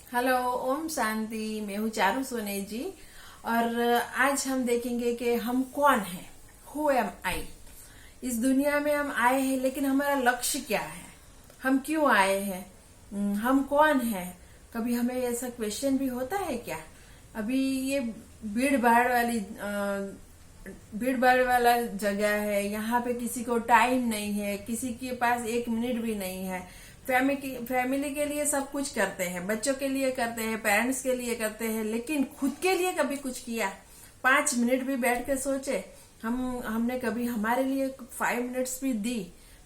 Hello, Om Shanti. मैं हूँ चारू सोने जी। और आज हम देखेंगे कि हम कौन हैं। हु एम आई। इस दुनिया में हम आए हैं, लेकिन हमारा लक्ष्य क्या है, हम क्यों आए हैं, हम कौन हैं। कभी हमें ऐसा क्वेश्चन भी होता है क्या। अभी ये भीड़ भाड़ वाला जगह है, यहाँ पे किसी को टाइम नहीं है, किसी के पास एक मिनट भी नहीं है। फैमिली के लिए सब कुछ करते हैं, बच्चों के लिए करते हैं, पेरेंट्स के लिए करते हैं, लेकिन खुद के लिए कभी कुछ किया। 5 मिनट भी बैठ के सोचे, हमने कभी हमारे लिए 5 मिनट्स भी दी।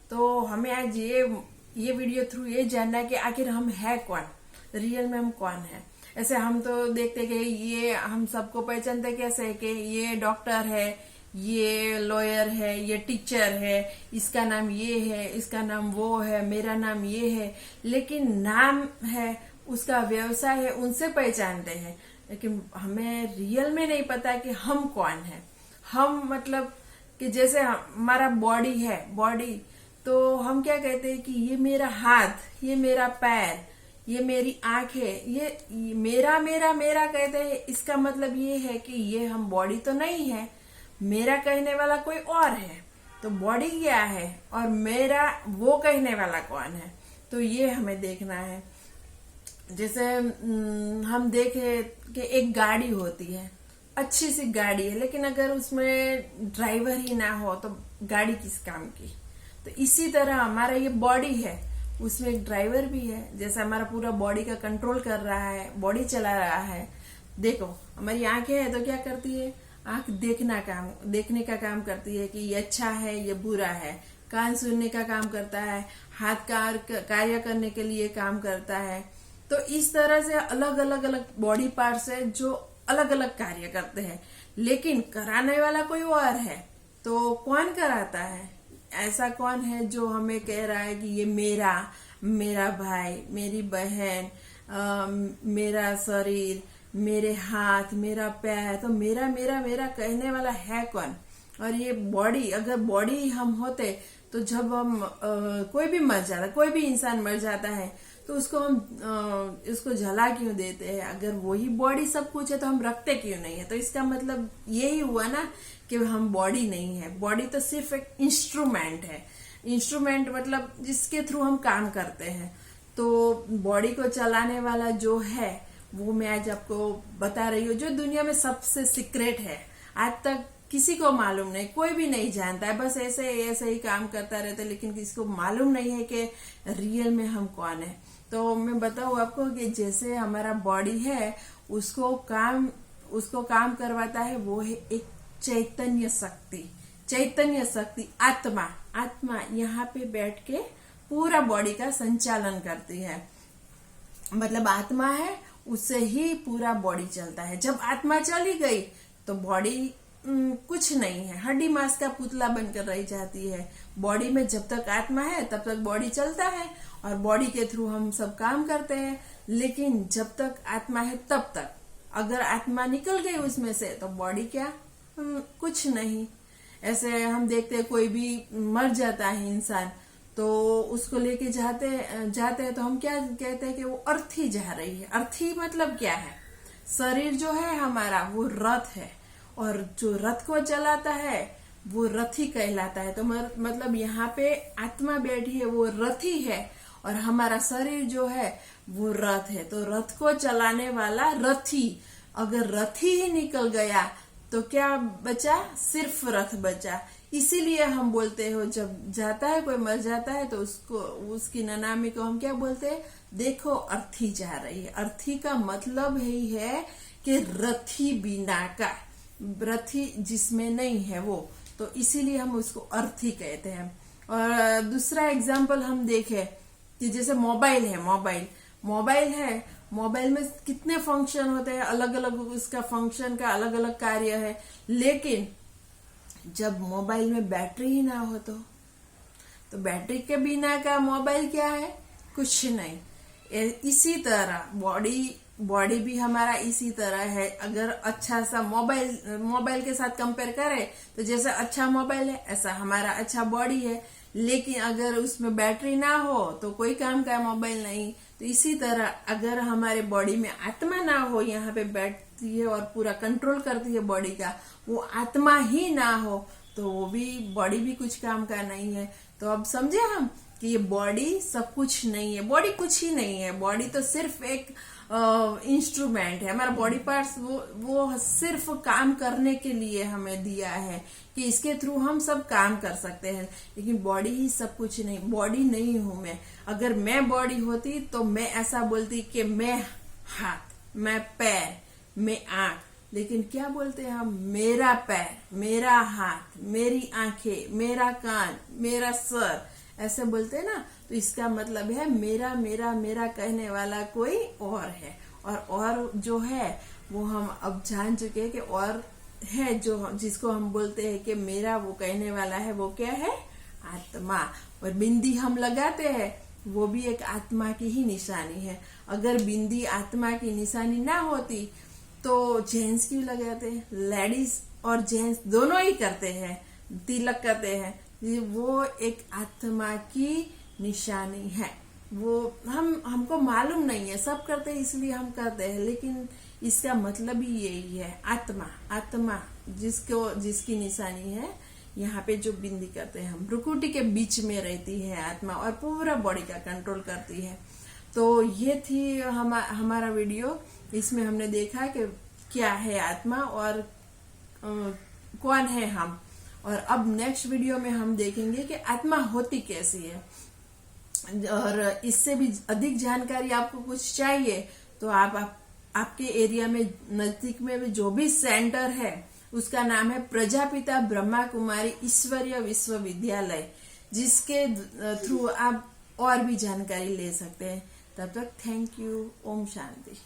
तो हमें आज ये वीडियो थ्रू ये जानना है कि आखिर हम है कौन, रियल में हम कौन है। ऐसे हम तो देखते कि ये हम सबको पहचानते कैसे है कि ये डॉक्टर है, ये लॉयर है, ये टीचर है, इसका नाम ये है, इसका नाम वो है, मेरा नाम ये है। लेकिन नाम है, उसका व्यवसाय है, उनसे पहचानते हैं, लेकिन हमें रियल में नहीं पता कि हम कौन है। हम मतलब कि जैसे हमारा बॉडी है, बॉडी तो हम क्या कहते हैं कि ये मेरा हाथ, ये मेरा पैर, ये मेरी आंख है, ये मेरा मेरा मेरा कहते हैं। इसका मतलब ये है कि ये हम बॉडी तो नहीं है, मेरा कहने वाला कोई और है। तो बॉडी क्या है और मेरा वो कहने वाला कौन है, तो ये हमें देखना है। जैसे हम देखे कि एक गाड़ी होती है, अच्छी सी गाड़ी है, लेकिन अगर उसमें ड्राइवर ही ना हो तो गाड़ी किस काम की। तो इसी तरह हमारा ये बॉडी है, उसमें एक ड्राइवर भी है। जैसे हमारा पूरा बॉडी का कंट्रोल कर रहा है, बॉडी चला रहा है। देखो, हमारी आंखें है तो क्या करती है, आंख देखने का काम करती है कि ये अच्छा है, ये बुरा है। कान सुनने का काम करता है, हाथ कार्य करने के लिए काम करता है। तो इस तरह से अलग अलग बॉडी पार्ट्स है जो अलग अलग कार्य करते हैं, लेकिन कराने वाला कोई और है। तो कौन कराता है, ऐसा कौन है जो हमें कह रहा है कि ये मेरा भाई, मेरी बहन, मेरा शरीर, मेरे हाथ, मेरा पैर। तो मेरा मेरा मेरा कहने वाला है कौन। और ये बॉडी, अगर बॉडी हम होते तो जब हम कोई भी मर जाता, कोई भी इंसान मर जाता है, तो उसको हम उसको जला क्यों देते हैं। अगर वही बॉडी सब कुछ है तो हम रखते क्यों नहीं है। तो इसका मतलब यही हुआ ना कि हम बॉडी नहीं है। बॉडी तो सिर्फ एक इंस्ट्रूमेंट है। इंस्ट्रूमेंट मतलब जिसके थ्रू हम काम करते हैं। तो बॉडी को चलाने वाला जो है वो मैं आज आपको बता रही हूँ, जो दुनिया में सबसे सीक्रेट है। आज तक किसी को मालूम नहीं, कोई भी नहीं जानता है, बस ऐसे ही काम करता रहता है, लेकिन किसी को मालूम नहीं है कि रियल में हम कौन है। तो मैं बताऊँ आपको कि जैसे हमारा बॉडी है, उसको काम करवाता है वो है एक चैतन्य शक्ति, आत्मा यहाँ पे बैठ के पूरा बॉडी का संचालन करती है। मतलब आत्मा है, उससे ही पूरा बॉडी चलता है। जब आत्मा चली गई तो बॉडी कुछ नहीं है, हड्डी मांस का पुतला बनकर रह जाती है। बॉडी में जब तक आत्मा है तब तक बॉडी चलता है और बॉडी के थ्रू हम सब काम करते हैं। लेकिन जब तक आत्मा है तब तक, अगर आत्मा निकल गई उसमें से तो बॉडी क्या, कुछ नहीं। ऐसे हम देखते हैं कोई भी मर जाता है इंसान, तो उसको लेके जाते हैं तो हम क्या कहते हैं कि वो अर्थी जा रही है। अर्थी मतलब क्या है, शरीर जो है हमारा वो रथ है, और जो रथ को चलाता है वो रथी कहलाता है। तो मतलब यहाँ पे आत्मा बैठी है, वो रथी है, और हमारा शरीर जो है वो रथ है। तो रथ को चलाने वाला रथी, अगर रथी ही निकल गया तो क्या बचा, सिर्फ रथ बचा। इसीलिए हम बोलते हो, जब जाता है कोई मर जाता है तो उसकी ननामी को हम क्या बोलते हैं, देखो अर्थी जा रही है। अर्थी का मतलब ही है कि रथी बिना का, रथी जिसमें नहीं है वो, तो इसीलिए हम उसको अर्थी कहते हैं। और दूसरा एग्जाम्पल हम देखें कि जैसे मोबाइल है, मोबाइल में कितने फंक्शन होते हैं, अलग अलग उसका फंक्शन का अलग अलग कार्य है। लेकिन जब मोबाइल में बैटरी ही ना हो तो बैटरी के बिना का मोबाइल क्या है, कुछ नहीं। इसी तरह बॉडी भी हमारा इसी तरह है। अगर अच्छा सा मोबाइल के साथ कंपेयर करें तो जैसा अच्छा मोबाइल है ऐसा हमारा अच्छा बॉडी है। लेकिन अगर उसमें बैटरी ना हो तो कोई काम का मोबाइल नहीं। तो इसी तरह अगर हमारे बॉडी में आत्मा ना हो, यहाँ पे बैठती है और पूरा कंट्रोल करती है बॉडी का, वो आत्मा ही ना हो तो वो भी बॉडी भी कुछ काम का नहीं है। तो अब समझे हम कि ये बॉडी सब कुछ नहीं है, बॉडी कुछ ही नहीं है। बॉडी तो सिर्फ एक इंस्ट्रूमेंट है। हमारा बॉडी पार्ट्स वो सिर्फ काम करने के लिए हमें दिया है कि इसके थ्रू हम सब काम कर सकते हैं, लेकिन बॉडी ही सब कुछ नहीं। बॉडी नहीं हूं मैं। अगर मैं बॉडी होती तो मैं ऐसा बोलती कि मैं हाथ, मैं पैर, मैं आंख, लेकिन क्या बोलते हैं हम? मेरा पैर, मेरा हाथ, मेरी आंखें, मेरा कान, मेरा सर, ऐसे बोलते हैं ना। तो इसका मतलब है मेरा मेरा मेरा कहने वाला कोई और है, और जो है वो हम अब जान चुके हैं कि और है जो जिसको हम बोलते हैं कि मेरा वो कहने वाला है, वो क्या है? आत्मा। और बिंदी हम लगाते हैं वो भी एक आत्मा की ही निशानी है। अगर बिंदी आत्मा की निशानी ना होती तो जेंट्स क्यों लगाते हैं? लेडीज और जेंट्स दोनों ही करते हैं, तिलक करते हैं। वो एक आत्मा की निशानी है। वो हमको मालूम नहीं है, सब करते हैं इसलिए हम करते हैं, लेकिन इसका मतलब ही यही है, आत्मा। आत्मा जिसकी निशानी है, यहाँ पे जो बिंदी करते हैं हम, भ्रुकुटी के बीच में रहती है आत्मा और पूरा बॉडी का कंट्रोल करती है। तो ये थी हमारा वीडियो। इसमें हमने देखा कि क्या है आत्मा और कौन है हम। और अब नेक्स्ट वीडियो में हम देखेंगे कि आत्मा होती कैसी है। और इससे भी अधिक जानकारी आपको कुछ चाहिए तो आपके एरिया में नजदीक में भी जो भी सेंटर है उसका नाम है प्रजापिता ब्रह्मा कुमारी ईश्वरीय विश्वविद्यालय, जिसके थ्रू आप और भी जानकारी ले सकते हैं। तब तक थैंक यू। ओम शांति।